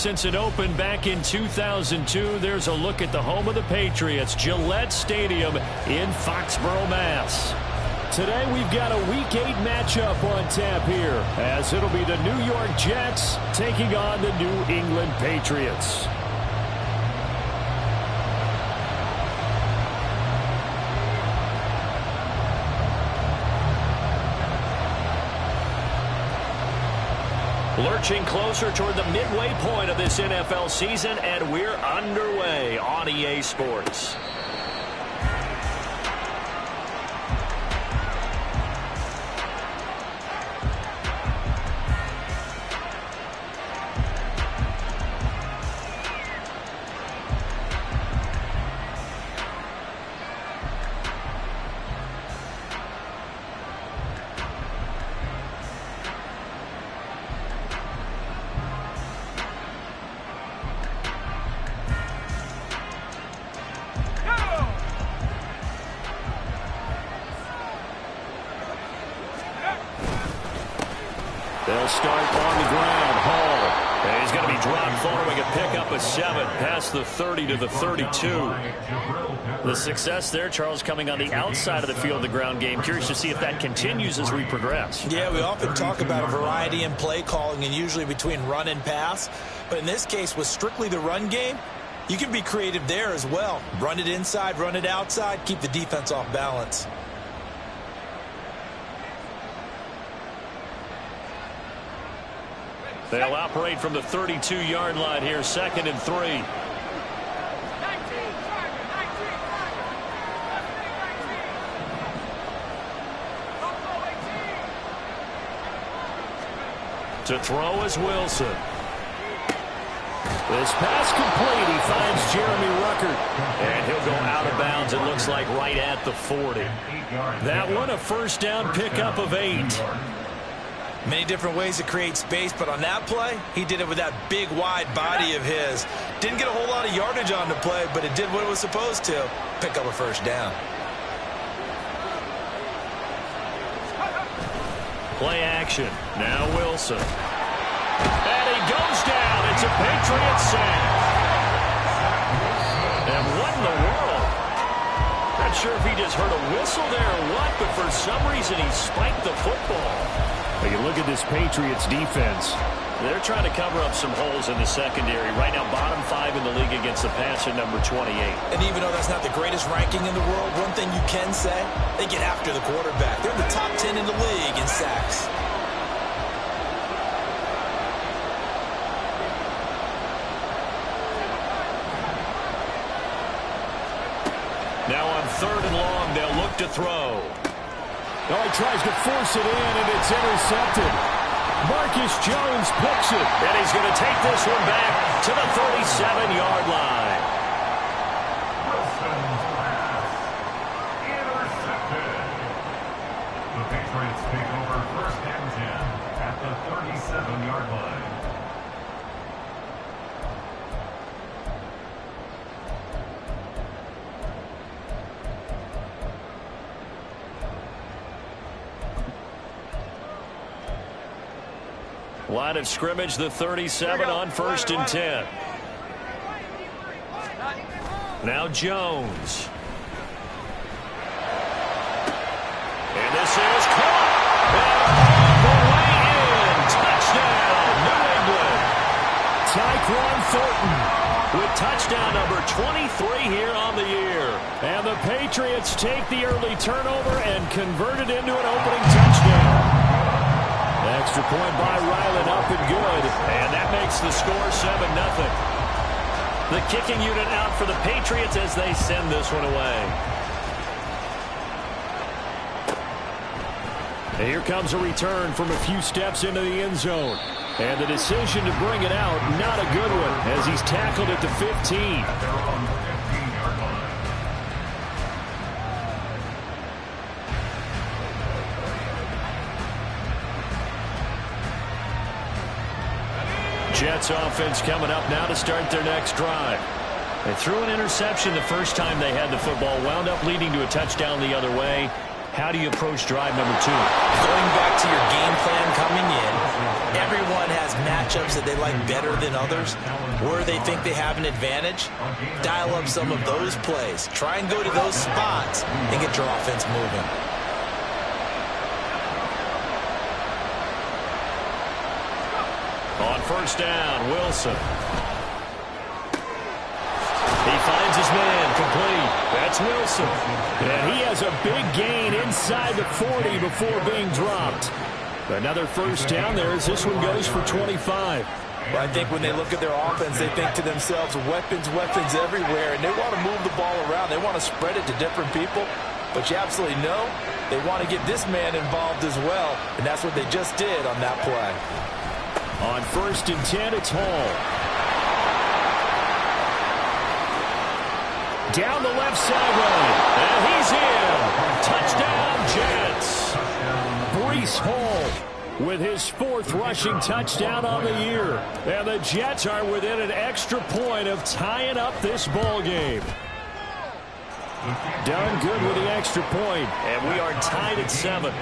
Since it opened back in 2002, there's a look at the home of the Patriots, Gillette Stadium in Foxborough, Mass. Today we've got a Week 8 matchup on tap here, as it'll be the New York Jets taking on the New England Patriots. Lurching closer toward the midway point of this NFL season, and we're underway on EA Sports. They'll start on the ground. Hall. And he's going to be dropped following a pickup of 7 past the 30 to the 32. The success there, Charles, coming on the outside of the field, the ground game. Curious to see if that continues as we progress. Yeah, we often talk about a variety in play calling and usually between run and pass. But in this case, with strictly the run game, you can be creative there as well. Run it inside, run it outside, keep the defense off balance. They'll operate from the 32-yard line here, 2nd and 3. To throw is Wilson. This pass complete. He finds Jeremy Ruckert. And he'll go out of bounds, it looks like, right at the 40. That one a first down pickup of 8. Many different ways to create space, but on that play, he did it with that big, wide body of his. Didn't get a whole lot of yardage on the play, but it did what it was supposed to, pick up a first down. Play action. Now Wilson. And he goes down. It's a Patriot sack. And what in the world? Not sure if he just heard a whistle there or what, but for some reason he spiked the football. You look at this Patriots defense. They're trying to cover up some holes in the secondary. Right now, bottom 5 in the league against the pass at number 28. And even though that's not the greatest ranking in the world, one thing you can say, they get after the quarterback. They're in the top 10 in the league in sacks. Now on 3rd and long, they'll look to throw. Oh, he tries to force it in, and it's intercepted. Marcus Jones picks it. And he's going to take this one back to the 37-yard line. Intercepted. The Patriots take over 1st and 10 at the 37-yard line. Line of scrimmage, the 37 on 1st and 10. Now Jones. And this is caught. And all the way in. Touchdown, New England. Tyquan Thornton with touchdown number 23 here on the year. And the Patriots take the early turnover and convert it into an opening touchdown. Extra point by Ryland, up and good. And that makes the score 7-0. The kicking unit out for the Patriots as they send this one away. And here comes a return from a few steps into the end zone. And the decision to bring it out, not a good one, as he's tackled at the 15. Jets offense coming up now to start their next drive. They threw an interception the first time they had the football, wound up leading to a touchdown the other way. How do you approach drive number 2? Going back to your game plan coming in, Everyone has matchups that they like better than others, where they think they have an advantage. Dial up some of those plays. Try and go to those spots and get your offense moving. On first down, Wilson. He finds his man, complete. That's Wilson. And he has a big gain inside the 40 before being dropped. Another first down there as this one goes for 25. Well, I think when they look at their offense, they think to themselves, weapons, weapons everywhere, and they want to move the ball around. They want to spread it to different people. But you absolutely know they want to get this man involved as well, and that's what they just did on that play. On first and 10, it's Hall. Down the left sideline, and he's in. Touchdown, Jets. Breece Hall with his 4th rushing touchdown on the year. And the Jets are within an extra point of tying up this ball game. Done good with the extra point, and we are tied at 7.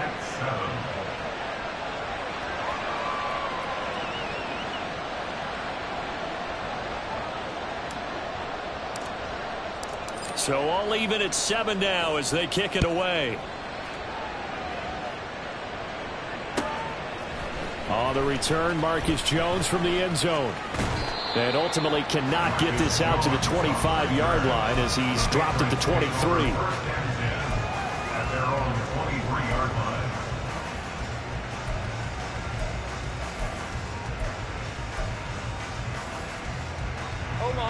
So all even at 7 now as they kick it away. On the return, Marcus Jones from the end zone. And ultimately cannot get this out to the 25-yard line as he's dropped at the 23. At their own 23-yard line.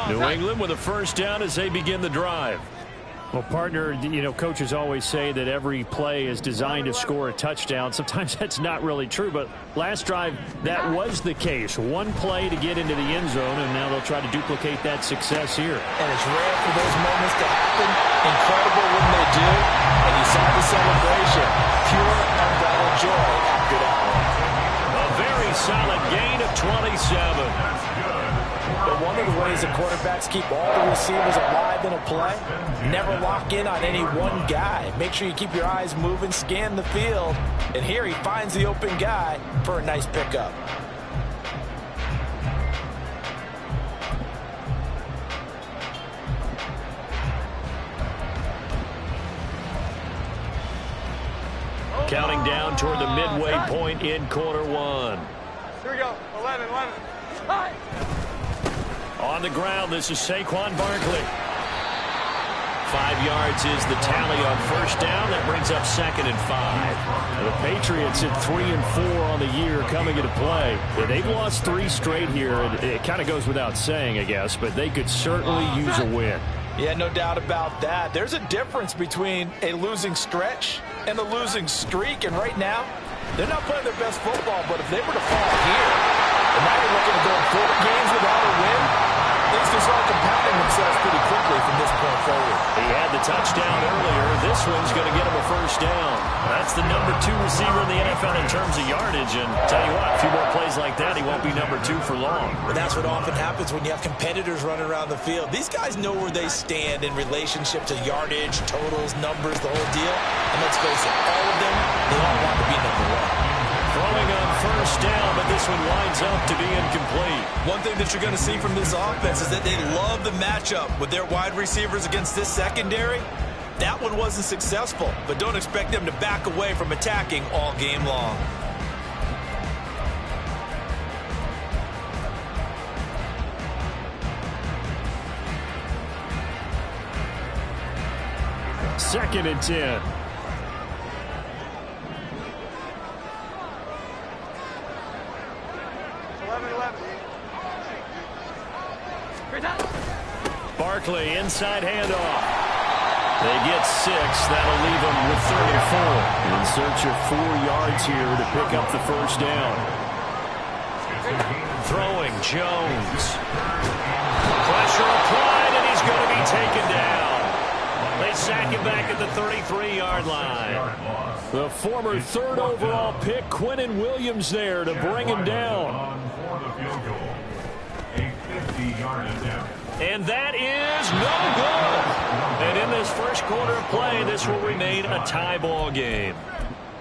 New England with a first down as they begin the drive. Well, partner, you know, coaches always say that every play is designed to score a touchdown. Sometimes that's not really true, but last drive, that was the case. One play to get into the end zone, and now they'll try to duplicate that success here. And it's rare for those moments to happen. Incredible when they do. And you saw the celebration. Pure, unbridled joy after that one. A very solid gain of 27. But one of the ways the quarterbacks keep all the receivers alive in a play, never lock in on any one guy. Make sure you keep your eyes moving, scan the field, and here he finds the open guy for a nice pickup. Counting down toward the midway point in quarter 1. Here we go. 11. Hi. On the ground, this is Saquon Barkley. 5 yards is the tally on first down. That brings up 2nd and 5. The Patriots at 3 and 4 on the year coming into play. They've lost 3 straight here. It kind of goes without saying, I guess, but they could certainly use a win. Yeah, no doubt about that. There's a difference between a losing stretch and a losing streak, and right now, they're not playing their best football, but if they were to fall here, and now you're looking to go 4 games without a win, things can start compounding themselves pretty quickly from this point forward. He had the touchdown earlier. This one's going to get him a first down. That's the number 2 receiver in the NFL in terms of yardage, and tell you what, a few more plays like that, he won't be number 2 for long. But that's what often happens when you have competitors running around the field. These guys know where they stand in relationship to yardage, totals, numbers, the whole deal. And let's face it, all of them, they all want to be number 1. Throwing on first down, but this one winds up to be incomplete. One thing that you're going to see from this offense is that they love the matchup with their wide receivers against this secondary. That one wasn't successful, but don't expect them to back away from attacking all game long. Second and 10. Barkley, inside handoff. They get 6. That'll leave them with 34. In search of 4 yards here to pick up the first down. Throwing, Jones. Pressure applied, and he's going to be taken down. They sack him back at the 33-yard line. The former 3rd overall pick, Quinnen Williams, there to bring him down. And that is no good. And in this first quarter of play, this will remain a tie ball game.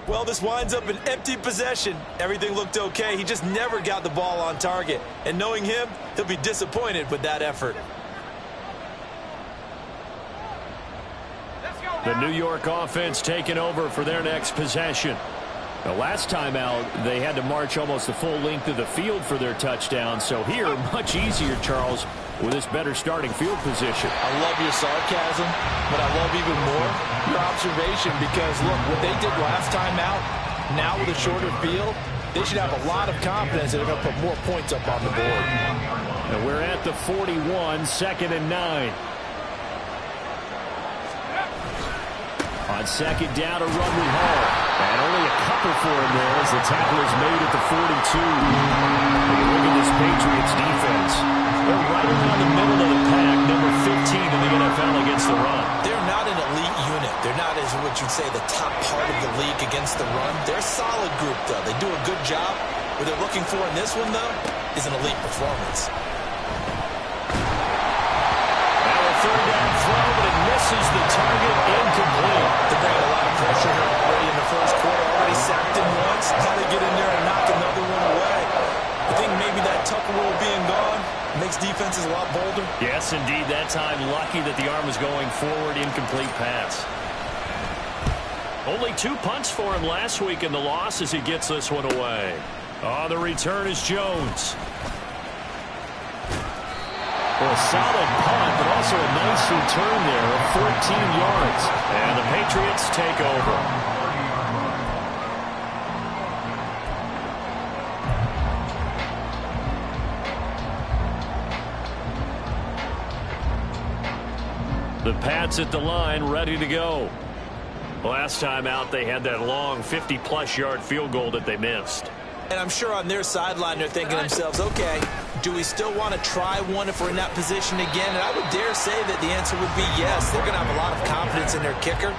Well, this winds up an empty possession. Everything looked okay. He just never got the ball on target. And knowing him, he'll be disappointed with that effort. The New York offense taking over for their next possession. The last time out, they had to march almost the full length of the field for their touchdown. So here, much easier, Charles, with this better starting field position. I love your sarcasm, but I love even more your observation because, look, what they did last time out, now with a shorter field, they should have a lot of confidence that they're going to put more points up on the board. And we're at the 41, 2nd and 9. On 2nd down, a run with Hall. And only a couple for him there as the tackle is made at the 42. Look at this Patriots defense. They're right around the middle of the pack, number 15 in the NFL against the run. They're not an elite unit. They're not, as what you'd say, the top part of the league against the run. They're a solid group, though. They do a good job. What they're looking for in this one, though, is an elite performance. Now a 3rd down throw, but it misses the target, incomplete. They're bringing a lot of pressure here already in the first quarter. Already sacked him once. How they get in there and knock another one away. I think maybe that Tucker rule being gone makes defenses a lot bolder. Yes, indeed. That time, lucky that the arm was going forward, incomplete pass. Only 2 punts for him last week in the loss as he gets this one away. On the return is Jones. Well, a solid punt, but also a nice return there of 14 yards. And the Patriots take over. The Pats at the line, ready to go. Last time out, they had that long 50-plus yard field goal that they missed. And I'm sure on their sideline, they're thinking to themselves, okay, do we still want to try one if we're in that position again? And I would dare say that the answer would be yes. They're going to have a lot of confidence in their kicker.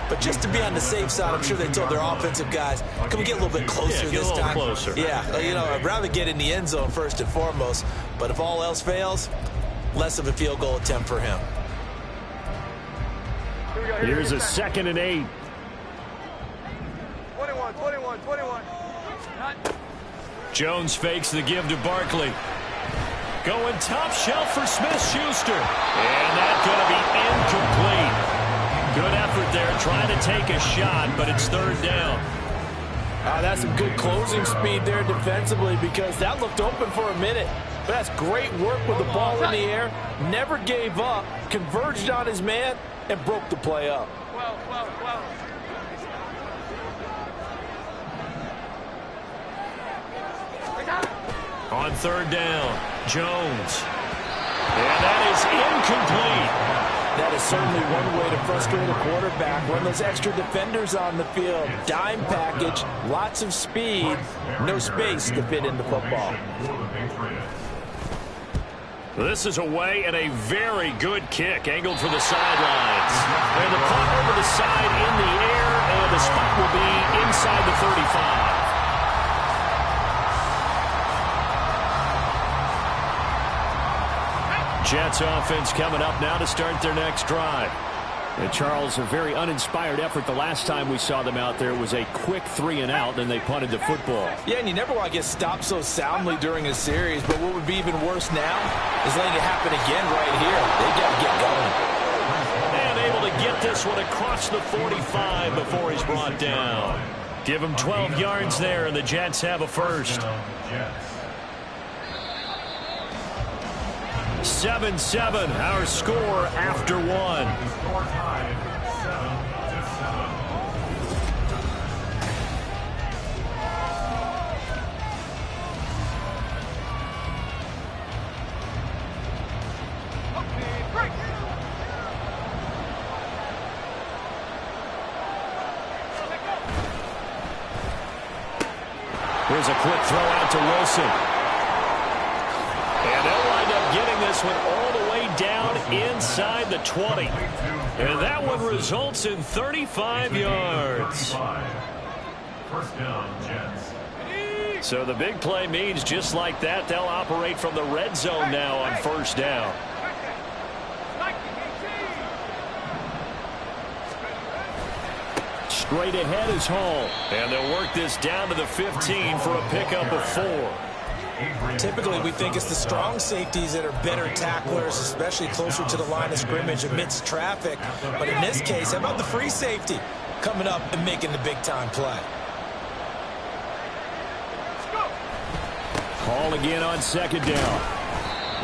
But just to be on the safe side, I'm sure they told their offensive guys, can we get a little bit closer this time? Closer. Yeah, you know, I'd rather get in the end zone first and foremost. But if all else fails, less of a field goal attempt for him. Here's a 2nd and 8. 21. Jones fakes the give to Barkley. Going top shelf for Smith-Schuster. And that's going to be incomplete. Good effort there, trying to take a shot, but it's 3rd down. That's some good closing speed there defensively because that looked open for a minute. But that's great work with the ball in the air. Never gave up, converged on his man, and broke the play up. Well. On 3rd down, Jones. And that is incomplete. That is certainly one way to frustrate a quarterback. Run those extra defenders on the field. Dime package, lots of speed, no space to fit in the football. This is away and a very good kick, angled for the sidelines. And the punt over the side in the air, and the spot will be inside the 35. Jets offense coming up now to start their next drive. And Charles, a very uninspired effort. The last time we saw them out there was a quick 3 and out, then they punted the football. Yeah, and you never want to get stopped so soundly during a series, but what would be even worse now is letting it happen again right here. They got to get going. And able to get this one across the 45 before he's brought down. Give him 12 yards there, and the Jets have a first. 7-7, our score after 1. Score tied 7-7. Here's a quick throw out to Wilson. And they'll wind up getting this one all the way down inside the 20. And that one results in 35 yards. First down, Jets. So the big play means just like that, they'll operate from the red zone now on 1st down. Straight ahead is Hall. And they'll work this down to the 15 for a pickup of 4. Typically, we think it's the strong safeties that are better tacklers, especially closer to the line of scrimmage amidst traffic. But in this case, how about the free safety coming up and making the big-time play? Hall again on second down.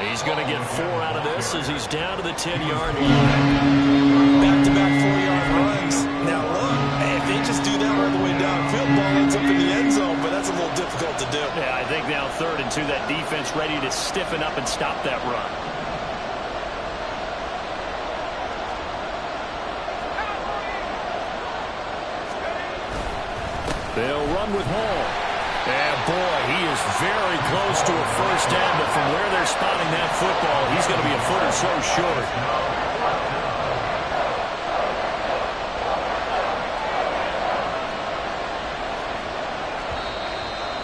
He's going to get 4 out of this as he's down to the 10-yard line. Back-to-back 4-yard runs. Now, look, if they just do that all the way downfield, ball ends up in the end zone, but that's a little difficult to do. Yeah, I think now 3rd and 2, that defense ready to stiffen up and stop that run. They'll run with Hall. And, boy, he is very close to a first down, but from where they're spotting that football, he's going to be a foot or so short.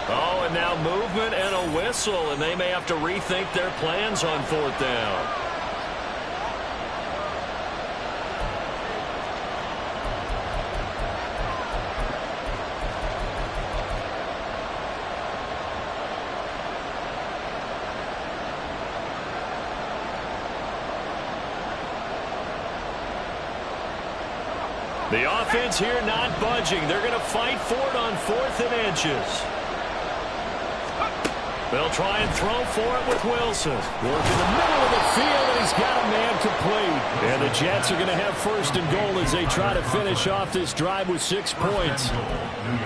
Oh, and now movement and a whistle, and they may have to rethink their plans on 4th down. The offense here not budging. They're going to fight for it on 4th and inches. They'll try and throw for it with Wilson. Work in the middle of the field, and he's got a man complete. And the Jets are going to have 1st and goal as they try to finish off this drive with 6 points.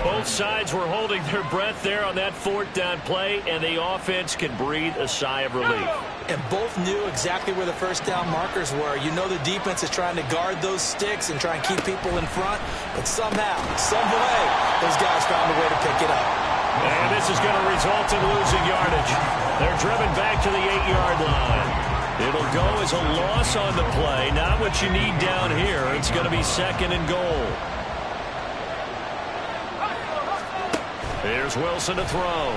Both sides were holding their breath there on that 4th down play, and the offense can breathe a sigh of relief. And both knew exactly where the first down markers were. You know the defense is trying to guard those sticks and try and keep people in front. But somehow, some way, those guys found a way to pick it up. And this is going to result in losing yardage. They're driven back to the 8-yard line. It'll go as a loss on the play. Not what you need down here. It's going to be 2nd and goal. Here's Wilson to throw.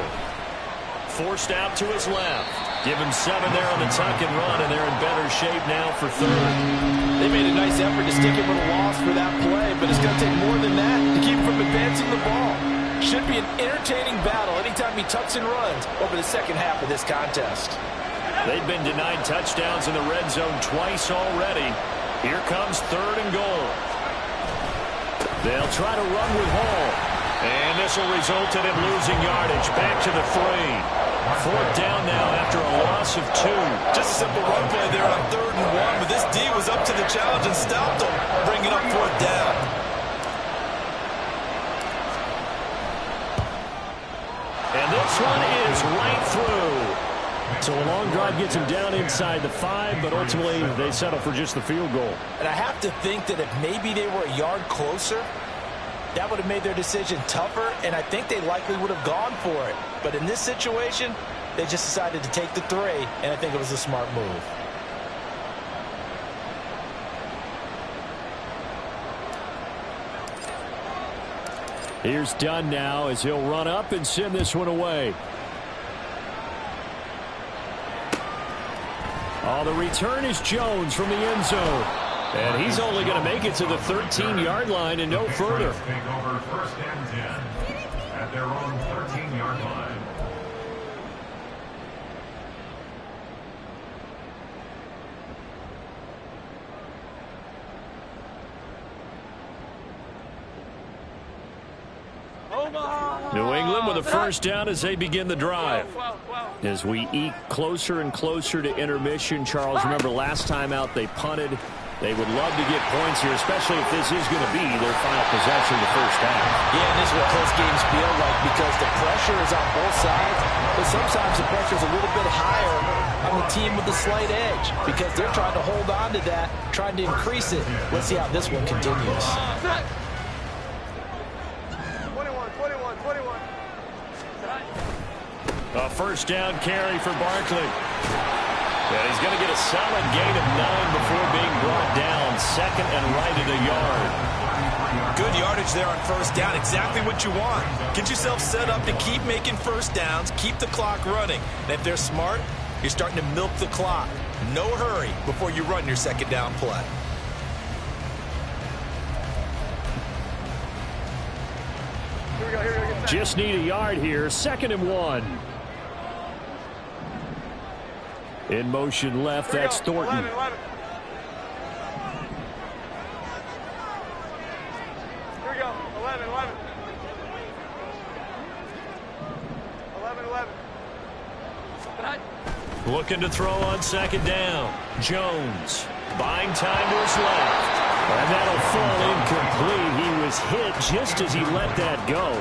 Forced out to his left. Give him 7 there on the tuck and run, and they're in better shape now for 3rd. They made a nice effort to stick it with a loss for that play, but it's going to take more than that to keep him from advancing the ball. Should be an entertaining battle anytime he tucks and runs over the second half of this contest. They've been denied touchdowns in the red zone twice already. Here comes 3rd and goal. They'll try to run with Hall. And this will result in him losing yardage. Back to the 3. 4th down now after a loss of 2. Just a simple run play there on 3rd and 1, but this D was up to the challenge and stopped him, bringing up 4th down. And this one is right through. So a long drive gets him down inside the 5, but ultimately they settle for just the field goal. And I have to think that if maybe they were a yard closer, that would have made their decision tougher, and I think they likely would have gone for it. But in this situation, they just decided to take the 3, and I think it was a smart move. Here's Dunn now as he'll run up and send this one away. Oh, the return is Jones from the end zone. And he's only going to make it to the 13-yard line and no further. Take over 1st and 10 at their own 13-yard line. New England with a first down as they begin the drive. As we eke closer and closer to intermission, Charles, remember last time out they punted. They would love to get points here, especially if this is going to be their final possession of the first half. Yeah, and this is what close games feel like because the pressure is on both sides, but sometimes the pressure is a little bit higher on the team with the slight edge because they're trying to hold on to that, trying to increase it. Let's see how this one continues. 21. A first down carry for Barkley. And he's going to get a solid gain of 9 before being brought down. 2nd and right at a yard. Good yardage there on first down. Exactly what you want. Get yourself set up to keep making first downs, keep the clock running. And if they're smart, you're starting to milk the clock. No hurry before you run your second down play. Just need a yard here. 2nd and 1. In motion left, that's Thornton. 11, 11. Here we go. 11, 11. 11, 11. Looking to throw on 2nd down. Jones buying time to his left. And that'll fall incomplete. He was hit just as he let that go.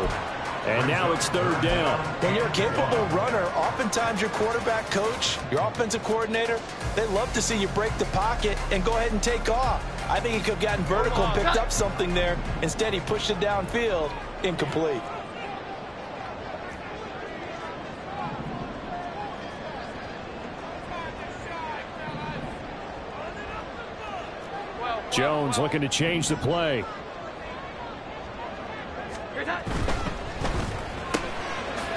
And now it's 3rd down. When you're a capable runner, oftentimes your quarterback coach, your offensive coordinator, they love to see you break the pocket and go ahead and take off. I think he could have gotten vertical and picked up something there. Instead, he pushed it downfield. Incomplete. Jones looking to change the play.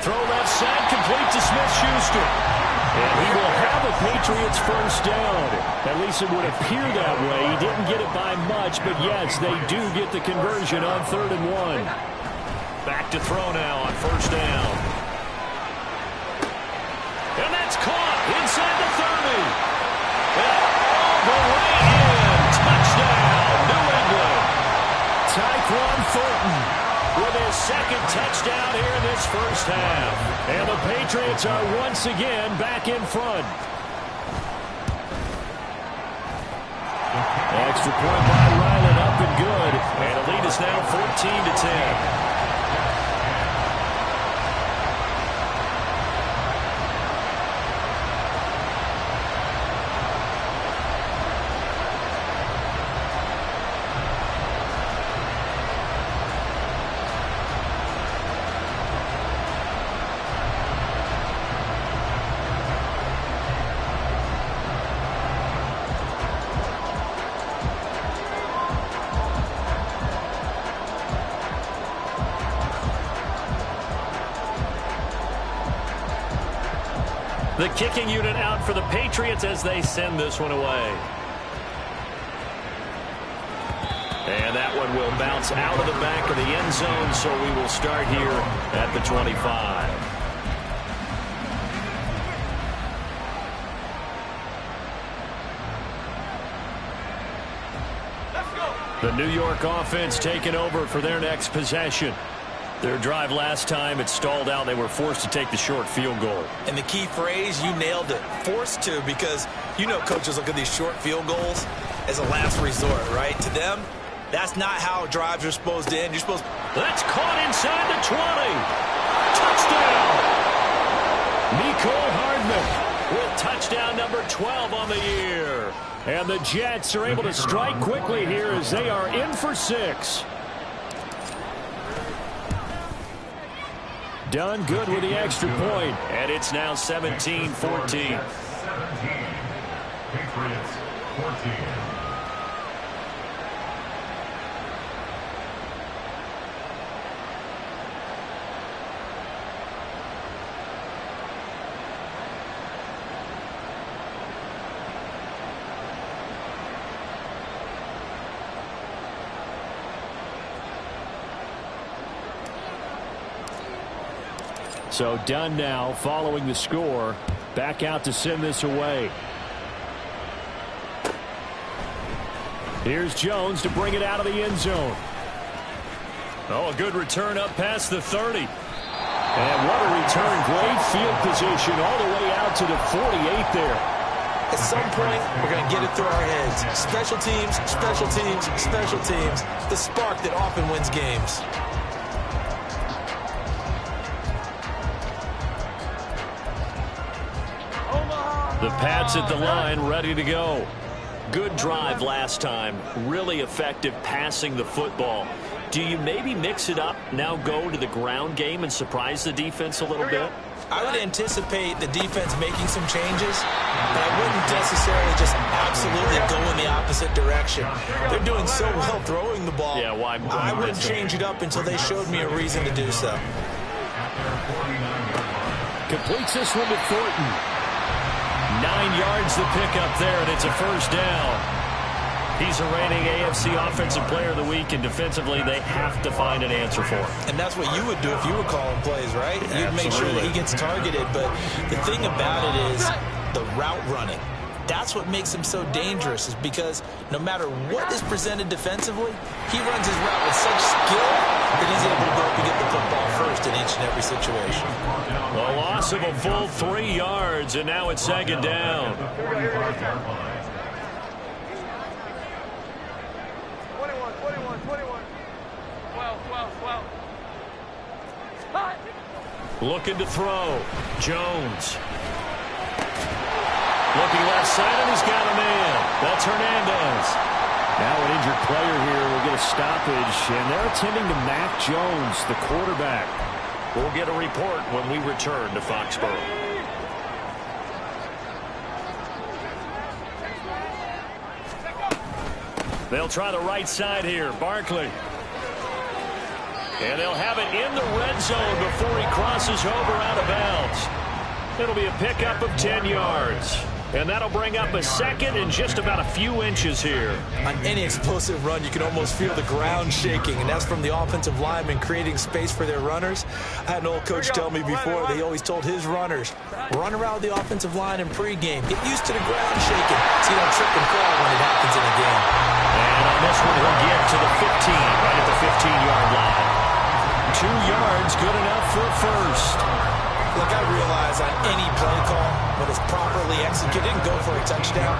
Throw left side, complete to Smith-Schuster. And he will have a Patriots 1st down. At least it would appear that way. He didn't get it by much, but yes, they do get the conversion on 3rd and 1. Back to throw now on 1st down. And that's caught inside the 30. And all the way in. Touchdown, New England. Tyquan Thornton with his 2nd touchdown here in this 1st half. And the Patriots are once again back in front. Extra point by Ryland, up and good. And the lead is now 14-10. The kicking unit out for the Patriots as they send this one away. And that one will bounce out of the back of the end zone, so we will start here at the 25. The New York offense taking over for their next possession. Their drive last time, it stalled out. They were forced to take the short field goal. And the key phrase, you nailed it. Forced to, because you know coaches look at these short field goals as a last resort, right? To them, that's not how drives are supposed to end. You're supposed. That's caught inside the 20. Touchdown! Mecole Hardman with touchdown number 12 on the year. And the Jets are able to strike quickly here as they are in for 6. Done good with the extra point, and it's now 17-14. 17. Patriots 14. So Dunn now following the score. Back out to send this away. Here's Jones to bring it out of the end zone. Oh, a good return up past the 30. And what a return. Great field position all the way out to the 48 there. At some point, we're going to get it through our heads. Special teams, special teams, special teams. The spark that often wins games. The Pats at the line, ready to go. Good drive last time. Really effective passing the football. Do you maybe mix it up, now go to the ground game and surprise the defense a little bit? I would anticipate the defense making some changes, but I wouldn't necessarily just absolutely go in the opposite direction. They're doing so well throwing the ball. Yeah, why? I wouldn't change it up until they showed me a reason to do so. Completes this one to Thornton. 9 yards to pick up there, and it's a 1st down. He's a reigning AFC Offensive Player of the Week, and defensively they have to find an answer for him. And that's what you would do if you were calling plays, right? You'd make sure that he gets targeted. But the thing about it is the route running. That's what makes him so dangerous, is because no matter what is presented defensively, he runs his route with such skill that he's able to go up and get the football first in each and every situation. A loss of a full 3 yards, and now it's second down. 21. 12. Looking to throw. Jones. Looking left side, and he's got a man. That's Hernandez. Now an injured player here will get a stoppage, and they're attending to Mac Jones, the quarterback. We'll get a report when we return to Foxborough. They'll try the right side here. Barkley. And they'll have it in the red zone before he crosses over out of bounds. It'll be a pickup of 10 yards. And that'll bring up a second and just about a few inches here. On any explosive run, you can almost feel the ground shaking, and that's from the offensive linemen creating space for their runners. I had an old coach tell me before, they always told his runners, run around the offensive line in pregame. Get used to the ground shaking. So you don't trip and fall when it happens in a game. And on this one, he'll get to the 15, right at the 15-yard line. 2 yards, good enough for a first. Look, I realize on any play call, when it's properly executed, and go for a touchdown.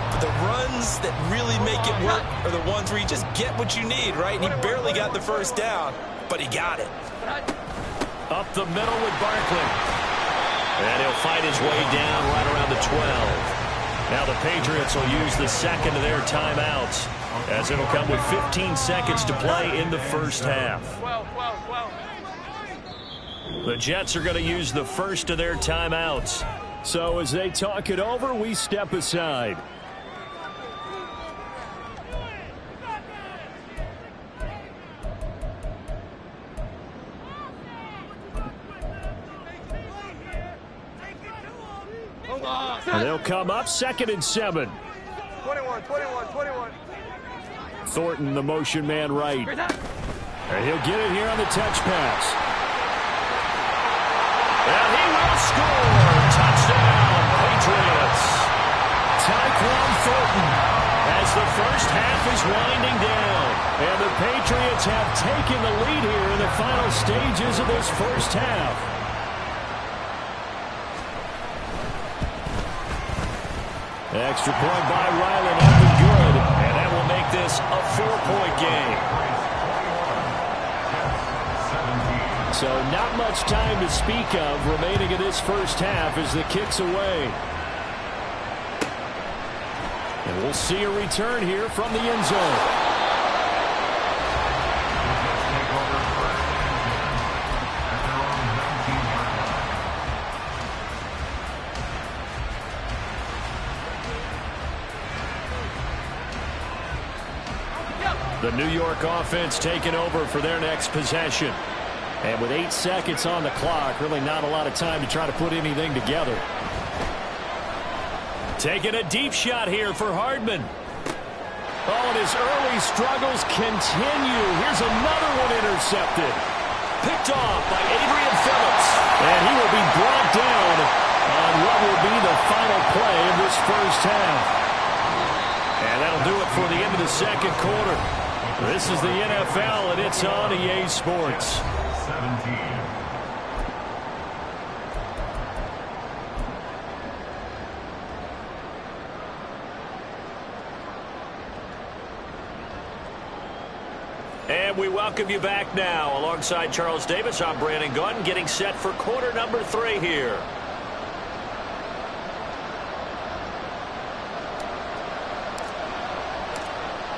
But the runs that really make it work are the ones where you just get what you need, right? And he barely got the first down, but he got it. Up the middle with Barkley. And he'll fight his way down right around the 12. Now the Patriots will use the second of their timeouts, as it'll come with 15 seconds to play in the first half. 12. The Jets are going to use the first of their timeouts. So as they talk it over, we step aside. They'll come up 2nd and 7. 21. Thornton, the motion man right. And he'll get it here on the touch pass. And he will score. Touchdown, Patriots. Tyquan Thornton, as the first half is winding down. And the Patriots have taken the lead here in the final stages of this first half. Extra point by Ryland, up and good. And that will make this a 4-point game. So not much time to speak of remaining in this first half as the kick's away. And we'll see a return here from the end zone. The New York offense taking over for their next possession. And with 8 seconds on the clock, really not a lot of time to try to put anything together. Taking a deep shot here for Hardman. Oh, and his early struggles continue. Here's another one intercepted. Picked off by Adrian Phillips. And he will be brought down on what will be the final play of this first half. And that'll do it for the end of the second quarter. This is the NFL, and it's on EA Sports. 17. And we welcome you back now. Alongside Charles Davis, I'm Brandon Gaudin, getting set for quarter number 3 here.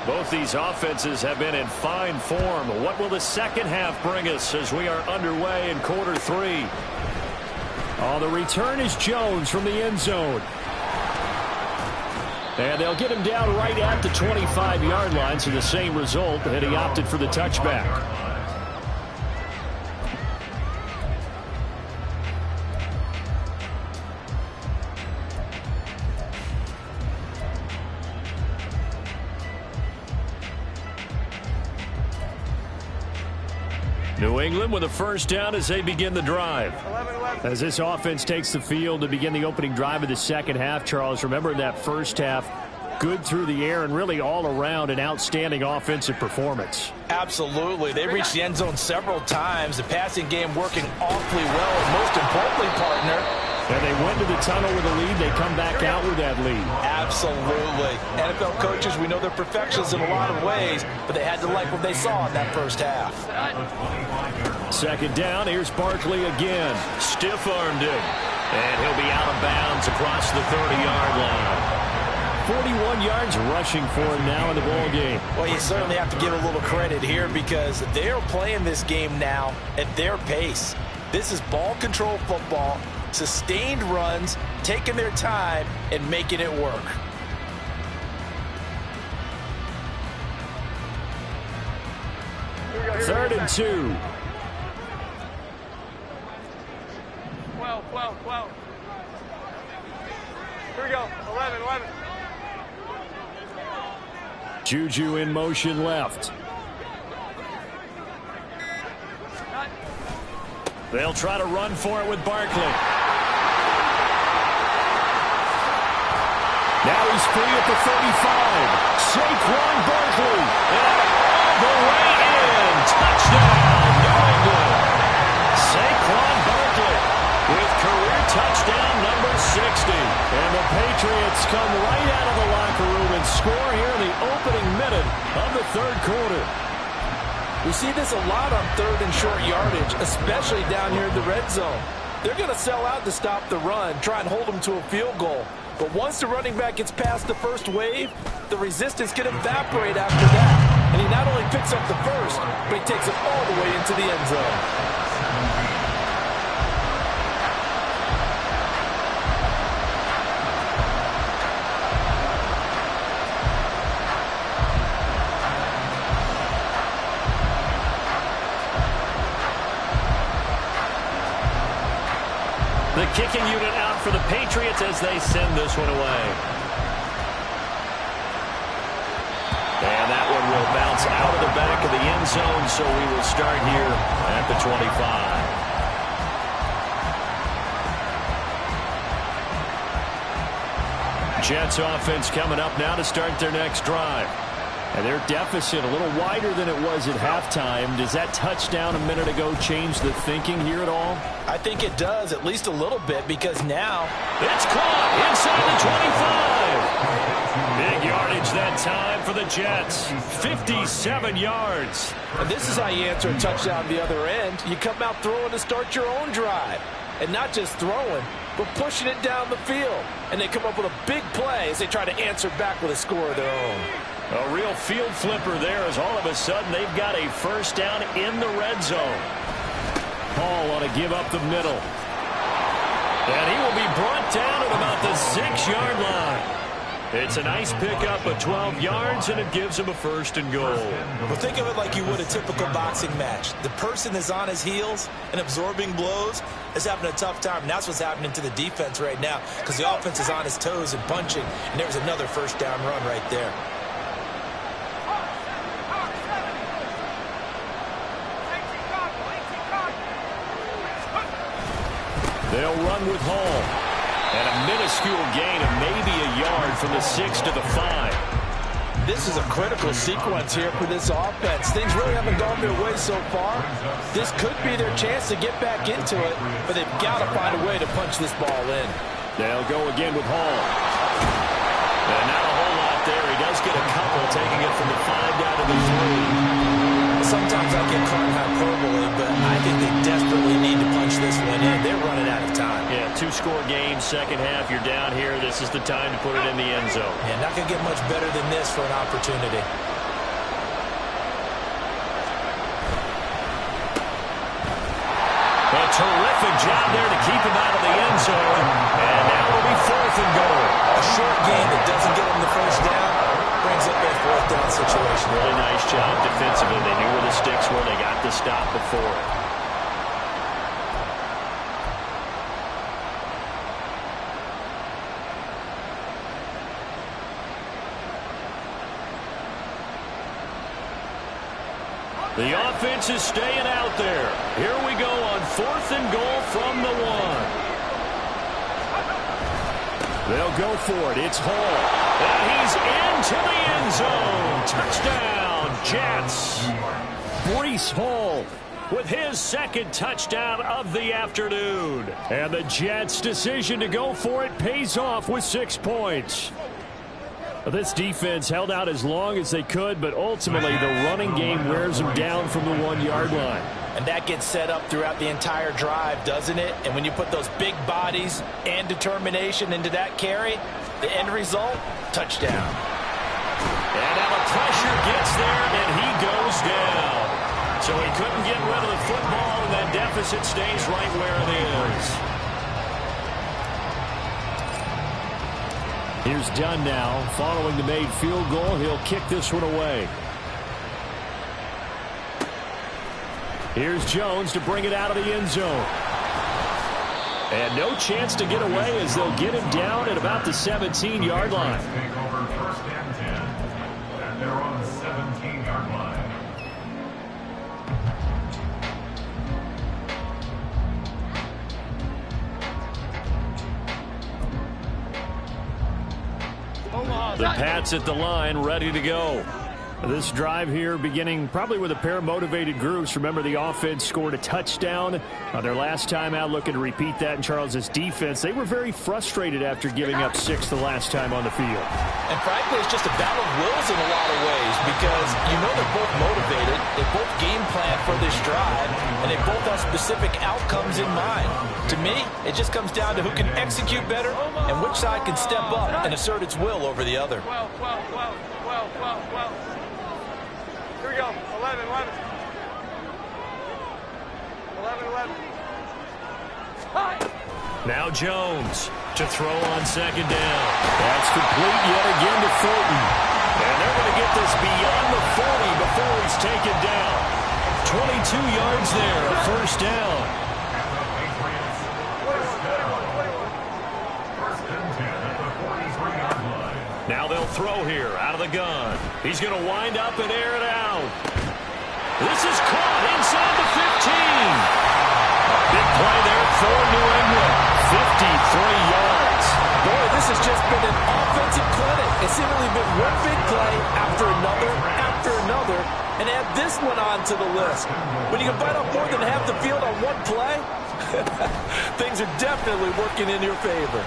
Both these offenses have been in fine form. What will the second half bring us as we are underway in quarter 3? Oh, the return is Jones from the end zone. And they'll get him down right at the 25-yard line, so the same result, and he opted for the touchback. New England with a first down as they begin the drive. 11-11. As this offense takes the field to begin the opening drive of the second half, Charles, remember that first half, good through the air and really all around an outstanding offensive performance. Absolutely. They reached the end zone several times. The passing game working awfully well. And most importantly, partner, and they went to the tunnel with a lead. They come back out with that lead. Absolutely. NFL coaches, we know they're perfectionists in a lot of ways, but they had to like what they saw in that first half. Second down, here's Barkley again. Stiff-armed him. And he'll be out of bounds across the 30-yard line. 41 yards rushing for him now in the ball game. Well, you certainly have to give a little credit here because they're playing this game now at their pace. This is ball control football, sustained runs, taking their time, and making it work. Third and 2. 12, 12, 12. Here we go. 11, 11. Juju in motion left. They'll try to run for it with Barkley. Now he's free at the 35. Saquon Barkley. And all the way in. Touchdown, New England. Saquon Barkley with career touchdown number 60. And the Patriots come right out of the locker room and score here in the opening minute of the third quarter. We see this a lot on third and short yardage, especially down here in the red zone. They're going to sell out to stop the run, try and hold them to a field goal. But once the running back gets past the first wave, the resistance can evaporate after that. And he not only picks up the first, but he takes it all the way into the end zone. The kicking unit out for the Patriots as they send this one away. And that one will bounce out of the back of the end zone, so we will start here at the 25. Jets offense coming up now to start their next drive. And their deficit a little wider than it was at halftime. Does that touchdown a minute ago change the thinking here at all? I think it does, at least a little bit, because now it's caught inside the 25. Big yardage that time for the Jets. 57 yards. And this is how you answer a touchdown the other end. You come out throwing to start your own drive. And not just throwing, but pushing it down the field. And they come up with a big play as they try to answer back with a score of their own. A real field flipper there as all of a sudden they've got a first down in the red zone. Hall ought to give up the middle. And he will be brought down at about the 6-yard line. It's a nice pickup of 12 yards, and it gives him a first and goal. Well, think of it like you would a typical boxing match. The person is on his heels and absorbing blows is having a tough time. And that's what's happening to the defense right now because the offense is on his toes and punching. And there's another first down run right there. They'll run with Hall. And a minuscule gain of maybe a yard from the 6 to the 5. This is a critical sequence here for this offense. Things really haven't gone their way so far. This could be their chance to get back into it, but they've got to find a way to punch this ball in. They'll go again with Hall. And not a whole lot there. He does get a couple, taking it from the 5 down to the 3. Sometimes I get caught in hyperbole, but I think they desperately need to punch this one in. They're running out of time. Yeah, 2-score game, second half. You're down here. This is the time to put it in the end zone. Yeah, not going to get much better than this for an opportunity. A terrific job there to keep him out of the end zone. And now it'll be 4th and goal. A short game that doesn't get him the first down brings up a 4th down situation. Really nice job defensively. They knew where the sticks were. They got the stop before it. The offense is staying out there. Here we go on 4th and goal from the 1. They'll go for it. It's Hall. And he's into the end zone. Touchdown, Jets. Breece Hall with his 2nd touchdown of the afternoon. And the Jets' decision to go for it pays off with 6 points. This defense held out as long as they could, but ultimately the running game wears them down from the 1-yard line. And that gets set up throughout the entire drive, doesn't it? And when you put those big bodies and determination into that carry, the end result, touchdown. And now the pressure gets there, and he goes down. So he couldn't get rid of the football, and that deficit stays right where it is. Here's Dunn now. Following the made field goal, he'll kick this one away. Here's Jones to bring it out of the end zone. And no chance to get away as they'll get him down at about the 17-yard line. Take over 1st and 10. And they're on the 17-yard line. The Pats at the line, ready to go. This drive here beginning probably with a pair of motivated groups. Remember, the offense scored a touchdown on their last time out, looking to repeat that in Charles's defense. They were very frustrated after giving up 6 the last time on the field. And frankly, it's just a battle of wills in a lot of ways because you know they're both motivated, they both game plan for this drive, and they both have specific outcomes in mind. To me, it just comes down to who can execute better and which side can step up and assert its will over the other. 12. Here we go. 11. 11. Now Jones to throw on 2nd down. That's complete yet again to Fulton. And they're going to get this beyond the 40 before he's taken down. 22 yards there, a 1st down. Now they'll throw here out of the gun. He's going to wind up and air it out. This is caught inside the 15. Big play there for New England. 53 yards. Boy, this has just been an offensive clinic. It's seemingly been one big play after another, and add this one on to the list. When you can bite off more than half the field on one play, things are definitely working in your favor.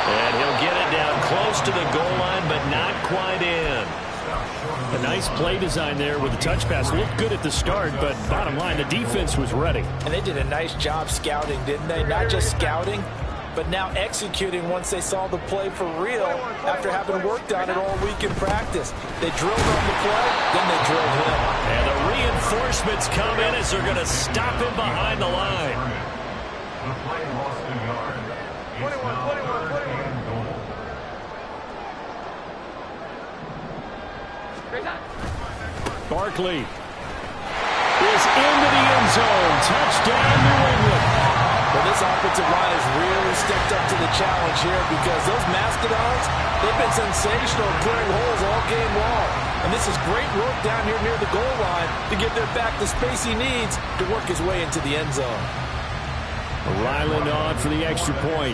And he'll get it down close to the goal line, but not quite in. A nice play design there with the touch pass. Looked good at the start, but bottom line, the defense was ready. And they did a nice job scouting, didn't they? Not just scouting, but now executing once they saw the play for real after having worked on it all week in practice. They drilled on the play, then they drilled him. And the reinforcements come in as they're going to stop him behind the line. The play lost a yard. 21. Barkley is into the end zone. Touchdown, New England. Well, this offensive line has really stepped up to the challenge here because those Mastodons, they've been sensational clearing holes all game long. And this is great work down here near the goal line to give their back the space he needs to work his way into the end zone. Ryland on for the extra point.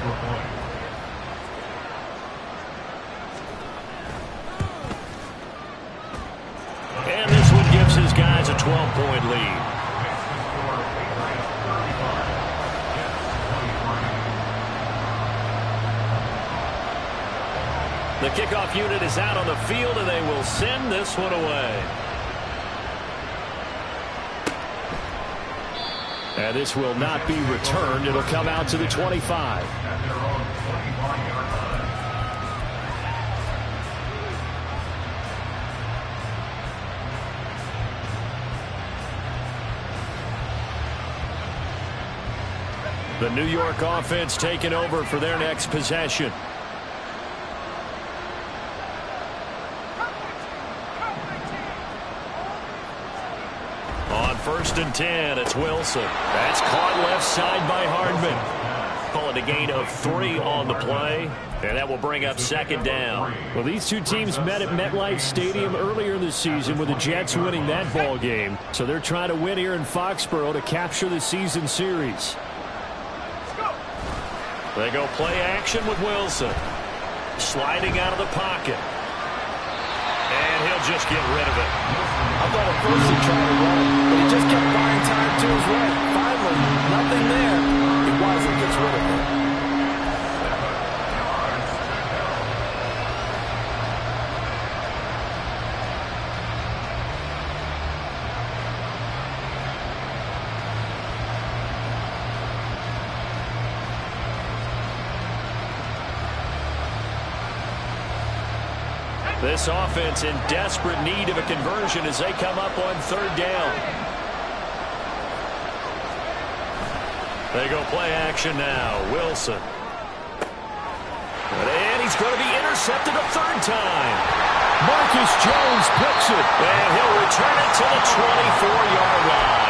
And this one gives his guys a 12-point lead. The kickoff unit is out on the field, and they will send this one away. And this will not be returned. It'll come out to the 25. The New York offense taking over for their next possession. On 1st and 10, it's Wilson. That's caught left side by Hardman. Call it a gain of 3 on the play, and that will bring up second down. Well, these two teams met at MetLife Stadium earlier in the season with the Jets winning that ball game. So they're trying to win here in Foxborough to capture the season series. They go play action with Wilson. Sliding out of the pocket. And he'll just get rid of it. I thought at first he tried to run, but he just kept buying time to his right. Finally, nothing there. He wisely gets rid of it. This offense in desperate need of a conversion as they come up on third down. They go play action now. Wilson. And he's going to be intercepted a third time. Marcus Jones picks it. And he'll return it to the 24-yard line.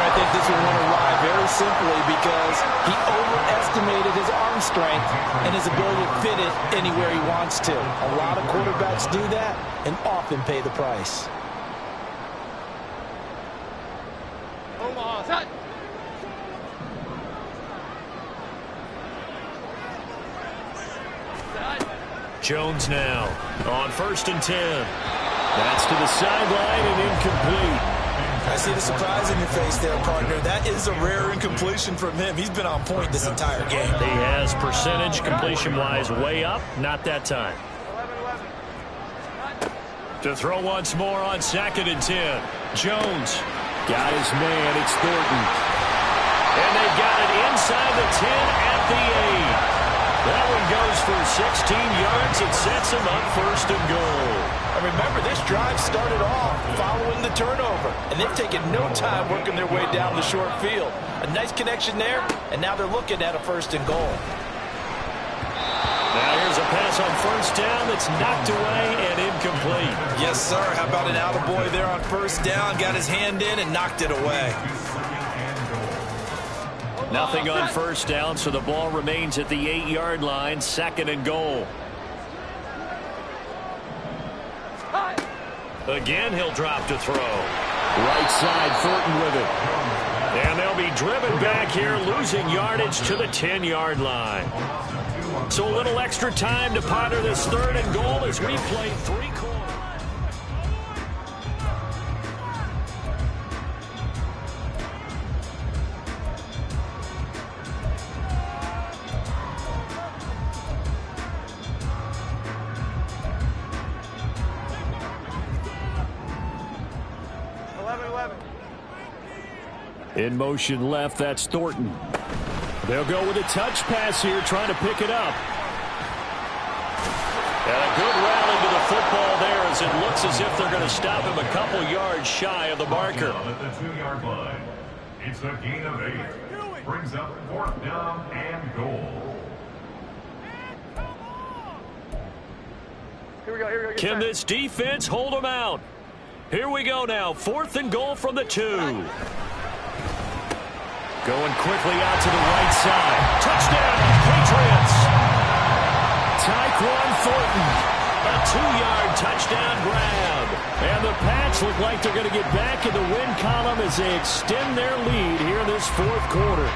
I think this one went awry very simply because he overestimated his arm strength and his ability to fit it anywhere he wants to. A lot of quarterbacks do that and often pay the price. Omaha, set. Jones now on 1st and 10. That's to the sideline and incomplete. I see the surprise in your face there, partner. That is a rare incompletion from him. He's been on point this entire game. He has percentage completion-wise way up. Not that time. 11-11. To throw once more on 2nd and 10. Jones. Got his man. It's Thornton. And they got it inside the 10 at the 8. That one goes for 16 yards. It sets him up 1st and goal. And remember, this drive started off following the turnover, and they've taken no time working their way down the short field. A nice connection there, and now they're looking at a 1st and goal. Now here's a pass on 1st down that's knocked away and incomplete. Yes, sir. How about an attaboy there on 1st down? Got his hand in and knocked it away. Nothing on 1st down, so the ball remains at the 8-yard line, 2nd and goal. Again, he'll drop to throw. Right side, Thornton with it. And they'll be driven back here, losing yardage to the 10-yard line. So a little extra time to ponder this 3rd and goal as we play 3 quarters. In motion left, that's Thornton. They'll go with a touch pass here, trying to pick it up. And a good rally to the football there as it looks as if they're going to stop him a couple yards shy of the marker. At the 2-yard line. It's a gain of 8. Brings up 4th down and goal. Here we go, here we go. Can this defense hold them out? Here we go now. 4th and goal from the 2. Going quickly out to the right side. Touchdown, Patriots. Tyquan Thornton. A 2-yard touchdown grab. And the Pats look like they're going to get back in the win column as they extend their lead here in this 4th quarter.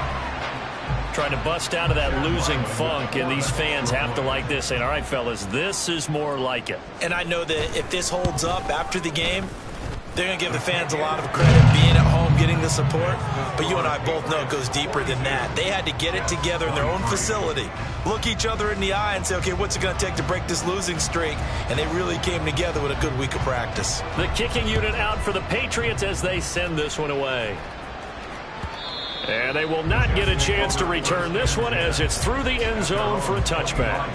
Trying to bust out of that losing funk, and these fans have to like this, saying, all right, fellas, this is more like it. And I know that if this holds up after the game, they're going to give the fans a lot of credit being at home, getting the support. But you and I both know it goes deeper than that. They had to get it together in their own facility, look each other in the eye and say, okay, what's it going to take to break this losing streak? And they really came together with a good week of practice. The kicking unit out for the Patriots as they send this one away. And they will not get a chance to return this one as it's through the end zone for a touchback.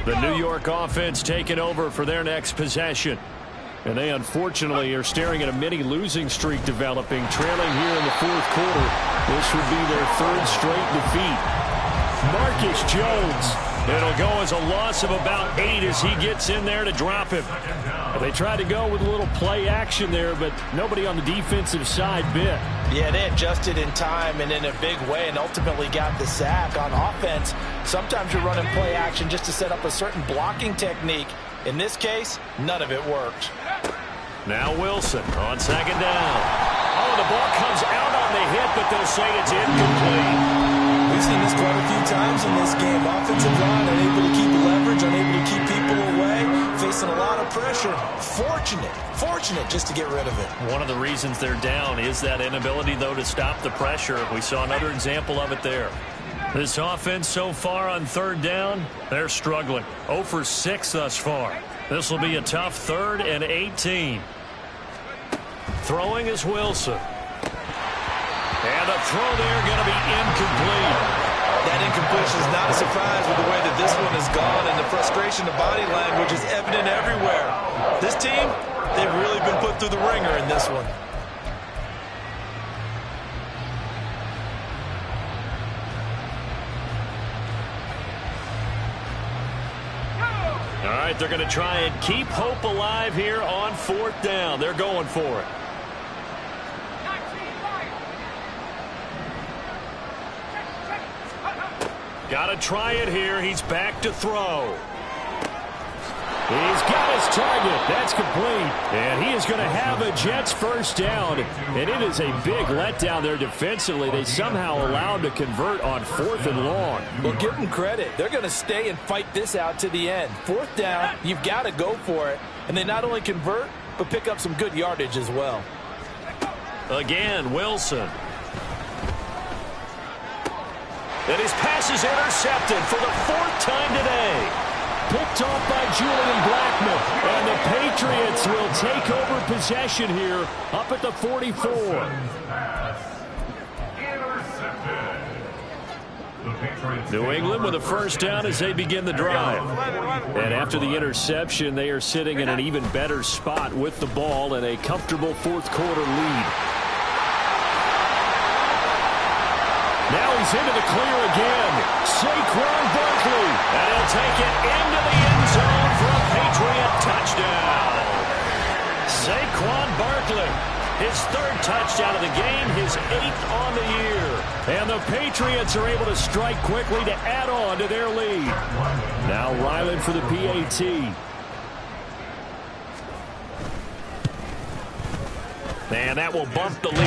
The New York offense taking over for their next possession. And they unfortunately are staring at a mini losing streak developing, trailing here in the 4th quarter. This would be their 3rd straight defeat. Marcus Jones. It'll go as a loss of about 8 as he gets in there to drop him. They tried to go with a little play action there, but nobody on the defensive side bit. Yeah, they adjusted in time and in a big way and ultimately got the sack. On offense, sometimes you're running play action just to set up a certain blocking technique. In this case, none of it worked. Now Wilson on second down. Oh, the ball comes out on the hit, but they'll say it's incomplete. We've seen this quite a few times in this game. Offensive line unable to keep leverage, unable to keep people away, facing a lot of pressure. Fortunate just to get rid of it. One of the reasons they're down is that inability, though, to stop the pressure. We saw another example of it there. This offense so far on third down, they're struggling. 0 for 6 thus far. This will be a tough 3rd and 18. Throwing is Wilson. And the throw there going to be incomplete. That incompletion is not a surprise with the way that this one has gone, and the frustration of body language is evident everywhere. This team, they've really been put through the ringer in this one. All right, they're going to try and keep hope alive here on 4th down. They're going for it. Got to try it here. He's back to throw. He's got his target. That's complete. And he is going to have a Jets first down. And it is a big letdown there defensively. They somehow allowed to convert on 4th and long. Well, give them credit. They're going to stay and fight this out to the end. 4th down, you've got to go for it. And they not only convert, but pick up some good yardage as well. Again, Wilson. And his pass is intercepted for the 4th time today. Picked off by Julian Blackmon. And the Patriots will take over possession here up at the 44. New England with a first down as they begin the drive. And after the interception, they are sitting in an even better spot with the ball and a comfortable 4th quarter lead. Now he's into the clear again. Saquon Barkley. And he'll take it into the end zone for a Patriot touchdown. Saquon Barkley. His 3rd touchdown of the game, his 8th on the year. And the Patriots are able to strike quickly to add on to their lead. Now Ryland for the PAT. And that will bump the lead.